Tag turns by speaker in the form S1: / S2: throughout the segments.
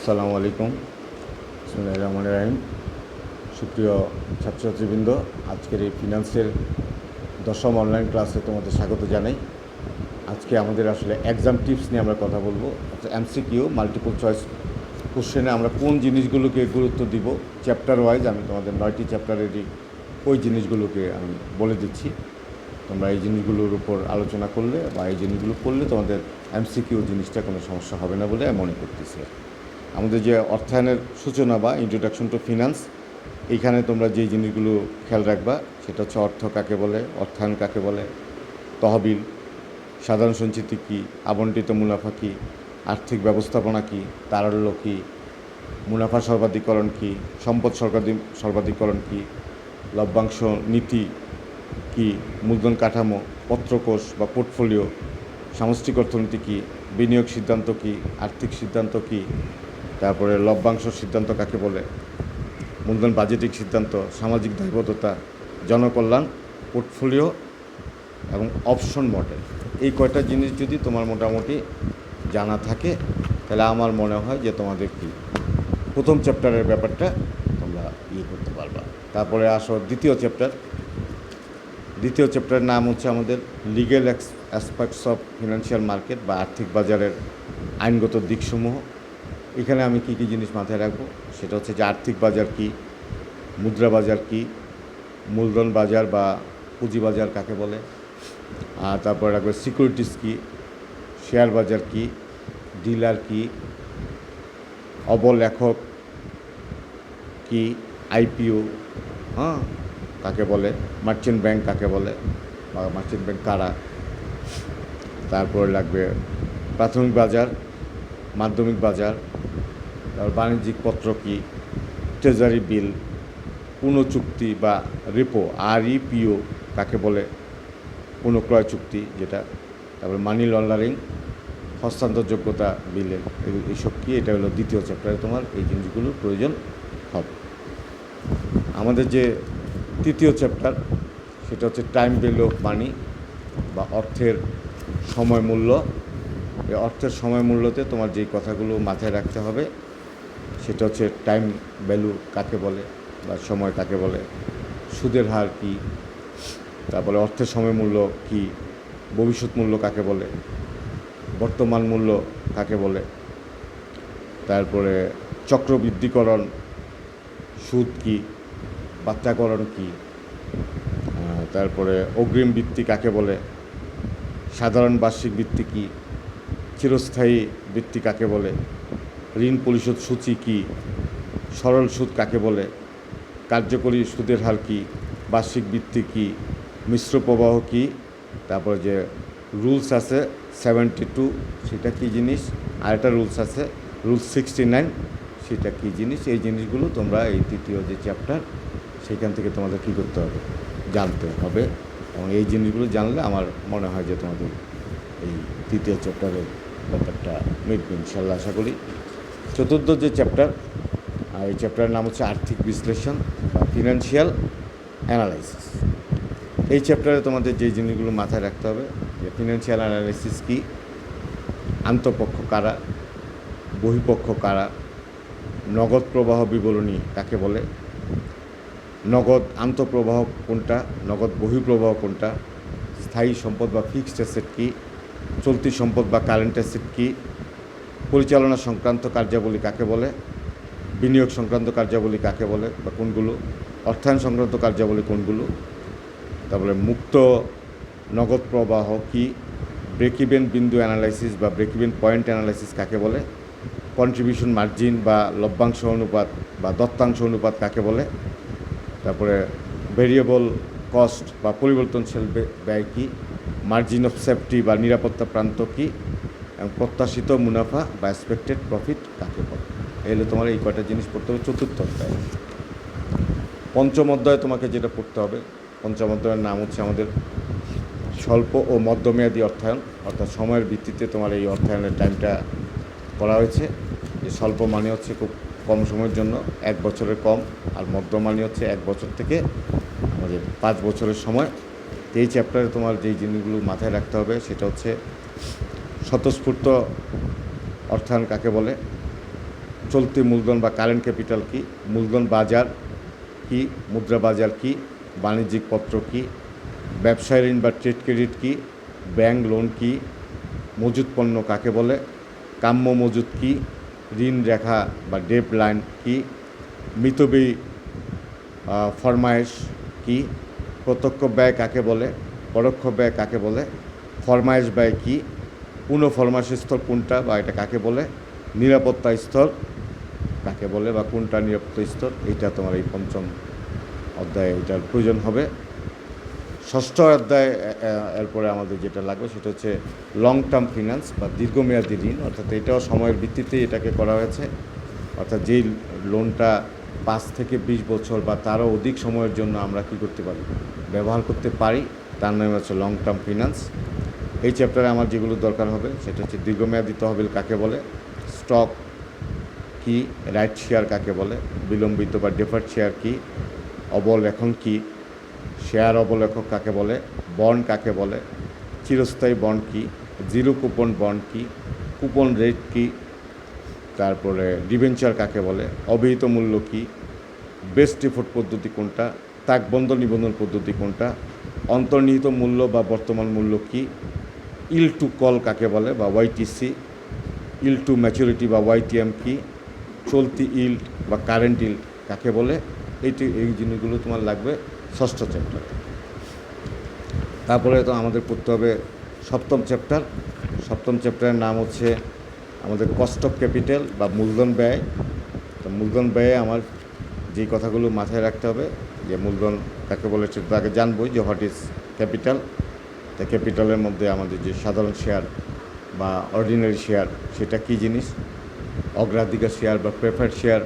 S1: আসসালামু আলাইকুম। বিসমিল্লাহির রহমানির রহিম। সুপ্রিয় ছাত্রছাত্রীবৃন্দ, আজকের এই ফিনান্সের 10ম অনলাইন ক্লাসে তোমাদের স্বাগত জানাই। আজকে আমাদের আসলে এক্সাম টিপস নিয়ে আমরা কথা বলবো। এমসিকিউ মাল্টিপল চয়েস কোশ্চেনে আমরা কোন জিনিসগুলোকে গুরুত্ব দিব, চ্যাপ্টার ওয়াইজ আমি তোমাদের 9টি চ্যাপ্টারেরই ওই জিনিসগুলোকে আমি বলে দিচ্ছি। তোমরা এই জিনিসগুলোর উপর আলোচনা করলে বা এই জিনিসগুলো করলে তোমাদের এমসিকিউ জিনিসটা কোনো সমস্যা হবে না বলে আমি মনে করতেছি। আমাদের যে অর্থায়নের সূচনা বা ইন্ট্রোডাকশন টু ফিনান্স, এইখানে তোমরা যে জিনিসগুলো খেয়াল রাখবা সেটা হচ্ছে অর্থ কাকে বলে, অর্থায়ন কাকে বলে, তহবিল, সাধারণ সঞ্চিতি কী, আবণ্টিত মুনাফা কী, আর্থিক ব্যবস্থাপনা কী, তারল্য কী, মুনাফা সর্বাধিকরণ কী, সম্পদ সর্বাধিকরণ কী, লভ্যাংশ নীতি কী, মূলধন কাঠামো, পত্রকোষ বা পোর্টফোলিও, সামষ্টিক অর্থনীতি কী, বিনিয়োগ সিদ্ধান্ত কী, আর্থিক সিদ্ধান্ত কী, তারপরে লভ্যাংশ সিদ্ধান্ত কাকে বলে, মূলধন বাজেটিক সিদ্ধান্ত, সামাজিক দায়বদ্ধতা, জনকল্যাণ, পোর্টফোলিও এবং অপশন মডেল। এই কয়টা জিনিস যদি তোমার মোটামুটি জানা থাকে তাহলে আমার মনে হয় যে তোমাদের কি প্রথম চ্যাপ্টারের ব্যাপারটা তোমরা করতে পারবা। তারপরে আসো দ্বিতীয় চ্যাপ্টারের নাম হচ্ছে আমাদের legal aspects of financial market বা আর্থিক বাজারের আইনগত দিকসমূহ। এখানে আমি কী কী জিনিস মাথায় রাখবো সেটা হচ্ছে যে আর্থিক বাজার কী, মুদ্রা বাজার কী, মূলধন বাজার বা পুঁজি বাজার কাকে বলে, আর তারপরে রাখবো সিকিউরিটিস কী, শেয়ার বাজার কী, ডিলার কী, অবলেখক কী, আইপিও কাকে বলে, মার্চেন্ট ব্যাংক কাকে বলে বা মার্চেন্ট ব্যাংক কারা, তারপরে লাগবে প্রাথমিক বাজার, মাধ্যমিক বাজার, তারপর বাণিজ্যিক পত্র কী, ট্রেজারি বিল, পুনঃচুক্তি বা রেপো REPO কাকে বলে, পুনঃক্রয় চুক্তি যেটা, তারপরে মানি লন্ডারিং, হস্তান্তরযোগ্যতা বিলের এইসব কী, এটা হলো দ্বিতীয় চ্যাপ্টারে তোমার এই জিনিসগুলোর প্রয়োজন হবে। আমাদের যে তৃতীয় চ্যাপ্টার সেটা হচ্ছে টাইম ভ্যালু অফ মানি বা অর্থের সময় মূল্য। এই অর্থের সময় মূল্যতে তোমার যেই কথাগুলো মাথায় রাখতে হবে সেটা হচ্ছে টাইম ভ্যালু কাকে বলে বা সময় কাকে বলে, সুদের হার কী, তারপরে অর্থের সময় মূল্য কী, ভবিষ্যৎ মূল্য কাকে বলে, বর্তমান মূল্য কাকে বলে, তারপরে চক্রবৃদ্ধিকরণ, সুদ কী, বাচ্চাকরণ কী, তারপরে অগ্রিম বৃত্তি কাকে বলে, সাধারণ বার্ষিক বৃত্তি কী, চিরস্থায়ী বৃত্তি কাকে বলে, ঋণ পরিশোধ সূচি কী, সরল সুদ কাকে বলে, কার্যকরী সুদের হার কী, বার্ষিক বৃত্তি কী, মিশ্র প্রবাহ কী, তারপর যে রুলস আছে 72 সেটা কী জিনিস, আর একটা রুলস আছে রুলস 69 সেটা কী জিনিস। এই জিনিসগুলো তোমরা এই তৃতীয় যে চ্যাপ্টার সেখান থেকে তোমাদের কী করতে হবে, জানতে হবে, এবং এই জিনিসগুলো জানলে আমার মনে হয় যে তোমাদের এই তৃতীয় চ্যাপ্টারের ব্যাপারটা মিটবে ইনশাল্লাহ, আশা করি। চতুর্থ যে চ্যাপ্টার, এই চ্যাপ্টারের নাম হচ্ছে আর্থিক বিশ্লেষণ বা ফিনান্সিয়াল অ্যানালাইসিস। এই চ্যাপ্টারে তোমাদের যে জিনিসগুলো মাথায় রাখতে হবে যে ফিনান্সিয়াল অ্যানালাইসিস কী, আন্তঃপক্ষ কারা, বহিঃপক্ষ কারা, নগদ প্রবাহ বিবরণী কাকে বলে, নগদ আন্তঃপ্রবাহ কোনটা, নগদ বহিঃপ্রবাহ কোনটা, স্থায়ী সম্পদ বা ফিক্সড অ্যাসেট কী, চলতি সম্পদ বা কারেন্ট অ্যাসেট কী, পরিচালনা সংক্রান্ত কার্যাবলী কাকে বলে, বিনিয়োগ সংক্রান্ত কার্যাবলী কাকে বলে বা কোনগুলো, অর্থায়ন সংক্রান্ত কার্যাবলী কোনগুলো, তারপরে মুক্ত নগদ প্রবাহ কী, ব্রেক ইভেন বিন্দু অ্যানালাইসিস বা ব্রেক ইভেন পয়েন্ট অ্যানালাইসিস কাকে বলে, কন্ট্রিবিউশন মার্জিন বা লভ্যাংশ অনুপাত বা দত্তাংশ অনুপাত কাকে বলে, তারপরে ভেরিয়েবল কস্ট বা পরিবর্তনশীল ব্যয় কী, মার্জিন অফ সেফটি বা নিরাপত্তা প্রান্ত কী, এবং প্রত্যাশিত মুনাফা বা এক্সপেক্টেড প্রফিট কাকে বলে। এলে তোমার এই কয়টা জিনিস পড়তে হবে চতুর্থ অধ্যায়ে। পঞ্চম অধ্যায়ে তোমাকে যেটা পড়তে হবে, পঞ্চম অধ্যায়ের নাম হচ্ছে আমাদের স্বল্প ও মধ্যমেয়াদী অর্থায়ন, অর্থাৎ সময়ের ভিত্তিতে তোমার এই অর্থায়নের টাইমটা করা হয়েছে। যে স্বল্প মানে হচ্ছে খুব কম সময়ের জন্য, 1 বছরের কম, আর মধ্য মানে হচ্ছে 1 বছর থেকে আমাদের 5 বছরের সময়। এই চ্যাপ্টারে তোমার যেই জিনিসগুলো মাথায় রাখতে হবে সেটা হচ্ছে স্বতঃস্ফূর্ত অর্থায়ন কাকে বলে, চলতি মূলধন বা কারেন্ট ক্যাপিটাল কি, মূলধন বাজার কি, মুদ্রা বাজার কি, বাণিজ্যিক পত্র কি, ব্যবসায় ঋণ বা ট্রেড ক্রেডিট কি, ব্যাংক লোন কি, মজুত পণ্য কাকে বলে, কাম্য মজুত কি, ঋণ রেখা বা ডেট লাইন কি, মিতব্যয়ী ফরমায়েশ কি, প্রত্যক্ষ ব্যয় কাকে বলে, পরোক্ষ ব্যয় কাকে বলে, ফরমায়েশ ব্যয় কি, পূর্ণ ফরমায়েশ স্তর কোনটা বা এটা কাকে বলে, নিরাপত্তা স্তর কাকে বলে বা কোনটা নিরাপত্তা স্তর, এইটা তোমার এই পঞ্চম অধ্যায়ে এটার প্রয়োজন হবে। ষষ্ঠ অধ্যায় এরপরে আমাদের যেটা লাগবে সেটা হচ্ছে লং টার্ম ফিনান্স বা দীর্ঘমেয়াদী ঋণ, অর্থাৎ এটাও সময়ের ভিত্তিতেই এটাকে করা হয়েছে, অর্থাৎ যেই লোনটা 5 থেকে 20 বছর বা তারও অধিক সময়ের জন্য আমরা কী করতে পারি, ব্যবহার করতে পারি, তার নাম হচ্ছে লং টার্ম ফিনান্স। এই চ্যাপ্টারে আমার যেগুলো দরকার হবে সেটা হচ্ছে দীর্ঘমেয়াদী তহবিল কাকে বলে, স্টক কি, রাইট শেয়ার কাকে বলে, বিলম্বিত বা ডেফার্ড শেয়ার কি, অবলেখন কি, শেয়ার অবলেখক কাকে বলে, বন্ড কাকে বলে, চিরস্থায়ী বন্ড কি, জিরো কুপন বন্ড কি, কুপন রেট কি, তারপরে ডিবেঞ্চার কাকে বলে, অবিহিত মূল্য কি, বেস্ট এফোর্ট পদ্ধতি কোনটা, তাকবন্ধ নিবন্ধন পদ্ধতি কোনটা, অন্তর্নিহিত মূল্য বা বর্তমান মূল্য কি, ইল টু কল কাকে বলে বা ওয়াইটিসি, ইল টু ম্যাচুরিটি বা ওয়াইটিএম কি, চলতি ইল্ড বা কারেন্ট ইল্ড কাকে বলে, এই জিনিসগুলো তোমার লাগবে ষষ্ঠ চ্যাপ্টারে। তারপরে তো আমাদের পড়তে হবে সপ্তম চ্যাপ্টার। সপ্তম চ্যাপ্টারের নাম হচ্ছে আমাদের কস্ট অফ ক্যাপিটাল বা মূলধন ব্যয়। তো মূলধন ব্যয়ে আমার যেই কথাগুলো মাথায় রাখতে হবে, যে মূলধন কাকে বলে সেটা আগে জানবই, যে হোয়াট ইজ ক্যাপিটাল। তো ক্যাপিটালের মধ্যে আমাদের যে সাধারণ শেয়ার বা অর্ডিনারি শেয়ার সেটা কী জিনিস, অগ্রাধিকার শেয়ার বা প্রেফার্ড শেয়ার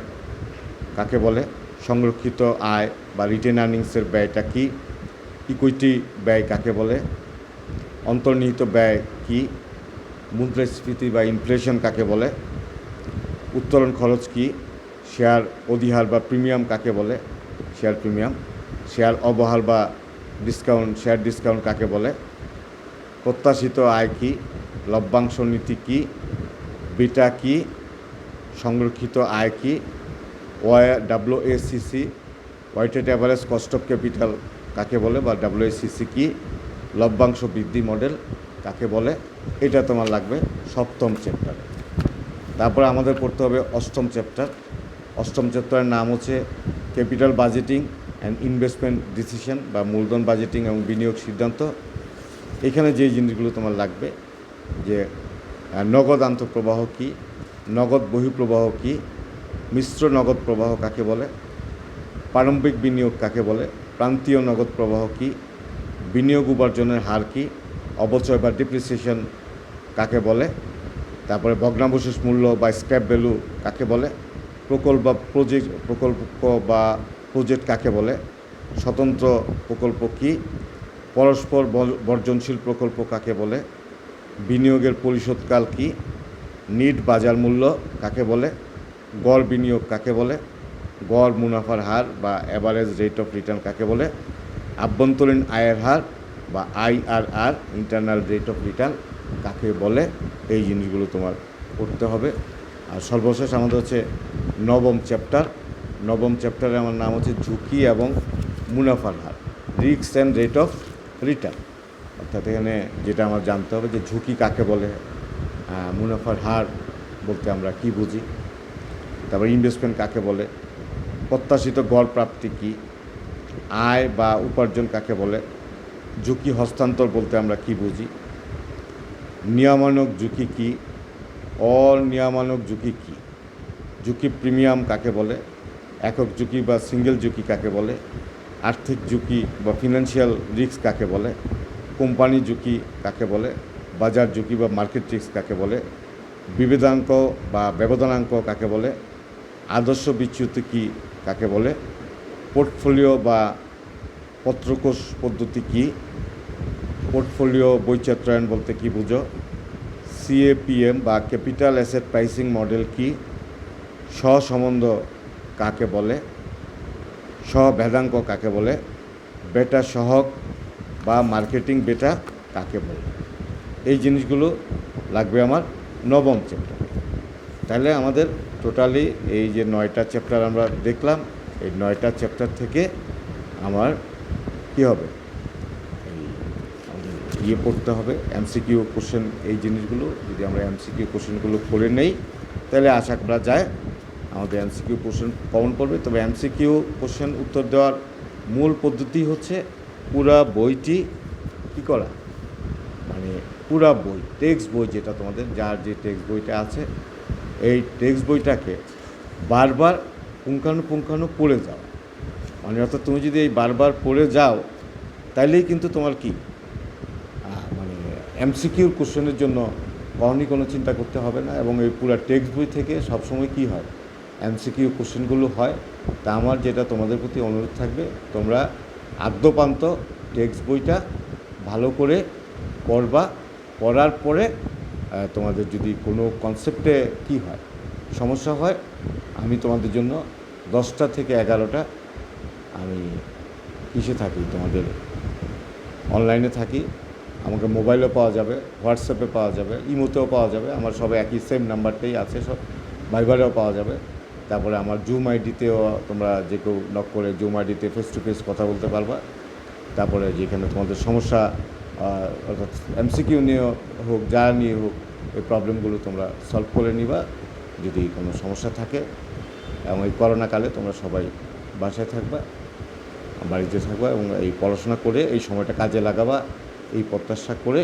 S1: কাকে বলে, সংরক্ষিত আয় বা রিটেন আর্নিংসের ব্যয়টা কী, ইকুইটি ব্যয় কাকে বলে, অন্তর্নিহিত ব্যয় কী, মুদ্রাস্ফীতি বা ইনফ্লেশন কাকে বলে, উত্তোলন খরচ কী, শেয়ার অধিহার বা প্রিমিয়াম কাকে বলে, শেয়ার প্রিমিয়াম, শেয়ার অবহার বা ডিসকাউন্ট, শেয়ার ডিসকাউন্ট কাকে বলে, প্রত্যাশিত আয় কী, লভ্যাংশ নীতি কী, বিটা কী, সংরক্ষিত আয় কী, WACC weighted average cost of capital কাকে বলে বা WACC কী, লভ্যাংশ বৃদ্ধি মডেল কাকে বলে, এটা তোমার লাগবে সপ্তম চ্যাপ্টারে। তারপরে আমাদের পড়তে হবে অষ্টম চ্যাপ্টার। অষ্টম চ্যাপ্টারের নাম হচ্ছে capital budgeting and investment decision বা মূলধন বাজেটিং এবং বিনিয়োগ সিদ্ধান্ত। এখানে যে জিনিসগুলো তোমার লাগবে, যে নগদ আন্তঃপ্রবাহ কী, নগদ বহিঃপ্রবাহ কী, মিশ্র নগদ প্রবাহ কাকে বলে, প্রারম্ভিক বিনিয়োগ কাকে বলে, প্রান্তীয় নগদ প্রবাহ কী, বিনিয়োগ উপার্জনের হার কী, অবচয় বা ডিপ্রিসিয়েশন কাকে বলে, তারপরে ভগ্নাবশেষ মূল্য বা স্ক্র্যাপ ভ্যালু কাকে বলে, প্রকল্প বা প্রজেক্ট কাকে বলে, স্বতন্ত্র প্রকল্প কী, পরস্পর বর্জনশীল প্রকল্প কাকে বলে, বিনিয়োগের পরিশোধকাল কী, নিট বাজার মূল্য কাকে বলে, গড় বিনিয়োগ কাকে বলে, গড় মুনাফার হার বা অ্যাভারেজ রেট অফ রিটার্ন কাকে বলে, আভ্যন্তরীণ আয়ের হার বা IRR internal rate of return কাকে বলে, এই জিনিসগুলো তোমার পড়তে হবে। আর সর্বশেষ আমাদের হচ্ছে নবম চ্যাপ্টার। নবম চ্যাপ্টারে আমার নাম হচ্ছে ঝুঁকি এবং মুনাফার হার, risk and rate of return. অর্থাৎ এখানে যেটা আমার জানতে হবে যে ঝুঁকি কাকে বলে, মুনাফার হার বলতে আমরা কি বুঝি, তারপর ইনভেস্টমেন্ট কাকে বলে, প্রত্যাশিত গড় প্রাপ্তি কী, আয় বা উপার্জন কাকে বলে, ঝুঁকি হস্তান্তর বলতে আমরা কি বুঝি, নিয়ামক ঝুঁকি কী, অনিয়ামক ঝুঁকি কী, ঝুঁকি প্রিমিয়াম কাকে বলে, একক ঝুঁকি বা সিঙ্গেল ঝুঁকি কাকে বলে, আর্থিক ঝুঁকি বা ফিনান্সিয়াল রিস্ক কাকে বলে, কোম্পানি ঝুঁকি কাকে বলে, বাজার ঝুঁকি বা মার্কেট রিস্ক কাকে বলে, বিভেদাঙ্ক বা ব্যবধানাঙ্ক কাকে বলে, আদর্শ বিচ্যুতি কী কাকে বলে, পোর্টফোলিও বা পত্রকোষ পদ্ধতি কী, পোর্টফোলিও বৈচিত্র্যায়ন বলতে কী বুঝো, CAPM বা ক্যাপিটাল অ্যাসেট প্রাইসিং মডেল কী, সহসম্বন্ধ কাকে বলে, সহভেদাঙ্ক কাকে বলে, বেটা সহগ বা মার্কেটিং বেটা কাকে বলে, এই জিনিসগুলো লাগবে আমার নবম চ্যাপ্টারে। তাহলে আমাদের টোটালি এই যে 9টা চ্যাপ্টার আমরা দেখলাম, এই 9টা চ্যাপ্টার থেকে আমার কী হবে, এই আমাদের পড়তে হবে এমসিকিউ কোশ্চেন। এই জিনিসগুলো যদি আমরা এমসিকিউ কোশ্চেনগুলো করে নেই, তাহলে আশা করা যায় আমাদের এমসিকিউ কোশ্চেন কমন পড়বে। তবে এমসিকিউ কোশ্চেন উত্তর দেওয়ার মূল পদ্ধতি হচ্ছে পুরা বইটি কী করা, মানে পুরা বই, টেক্সট বই যেটা তোমাদের যার যে টেক্সট বইটা আছে, এই টেক্সট বইটাকে বারবার পুঙ্খানুপুঙ্খানু পড়ে যাও। মানে অর্থাৎ তুমি যদি এই বারবার পড়ে যাও, তাইলেই কিন্তু তোমার কি মানে এমসিকিউর কোশ্চেনের জন্য কখনই কোনো চিন্তা করতে হবে না। এবং এই পুরো টেক্সট বই থেকে সবসময় কী হয়, এমসিকিউ কোশ্চেনগুলো হয়। তা আমার যেটা তোমাদের প্রতি অনুরোধ থাকবে, তোমরা আদ্যপান্ত টেক্সট বইটা ভালো করে পড়বা। পড়ার পরে তোমাদের যদি কোনো কনসেপ্টে কী হয়, সমস্যা হয়, আমি তোমাদের জন্য 10টা থেকে 11টা আমি কিসে থাকি, তোমাদের অনলাইনে থাকি। আমাকে মোবাইলেও পাওয়া যাবে, হোয়াটসঅ্যাপে পাওয়া যাবে, ইমোতেও পাওয়া যাবে। আমার সব একই সেম নাম্বারটাই আছে, সব ভাইবারেও পাওয়া যাবে। তারপরে আমার জুম আইডিতেও তোমরা যে কেউ নক করে জুম আইডিতে ফেস টু ফেস কথা বলতে পারবা। তারপরে যেখানে তোমাদের সমস্যা অর্থাৎ এমসিকিউ নিয়ে হোক, যা নিয়ে হোক, এই প্রবলেমগুলো তোমরা সলভ করে নিবা যদি কোনো সমস্যা থাকে। এবং এই করোনাকালে তোমরা সবাই বাসায় থাকবা, বাড়িতে থাকবা এবং এই পড়াশোনা করে এই সময়টা কাজে লাগাবা, এই প্রত্যাশা করে।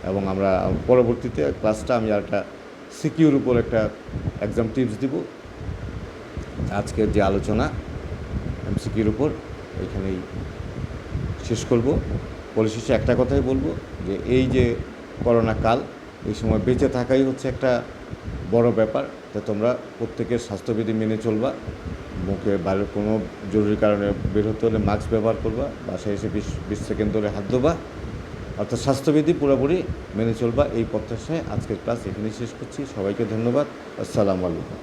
S1: এবং আমরা পরবর্তীতে ক্লাসটা আমি আর একটা সিকিউর উপর একটা এক্সাম টিপস দিব। আজকের যে আলোচনা এমসিকিউর উপর এখানেই শেষ করব। পরিশেষে একটা কথাই বলবো যে এই যে করোনা কাল, এই সময় বেঁচে থাকাই হচ্ছে একটা বড় ব্যাপার। তা তোমরা প্রত্যেকের স্বাস্থ্যবিধি মেনে চলবা, মুখে বাইরের কোনো জরুরি কারণে বের হতে হলে মাস্ক ব্যবহার করবা, বাসায় এসে 20 সেকেন্ড ধরে হাত ধোবা, অর্থাৎ স্বাস্থ্যবিধি পুরোপুরি মেনে চলবা। এই প্রত্যাশায় আজকের ক্লাস এখানেই শেষ করছি। সবাইকে ধন্যবাদ। আসসালামু আলাইকুম।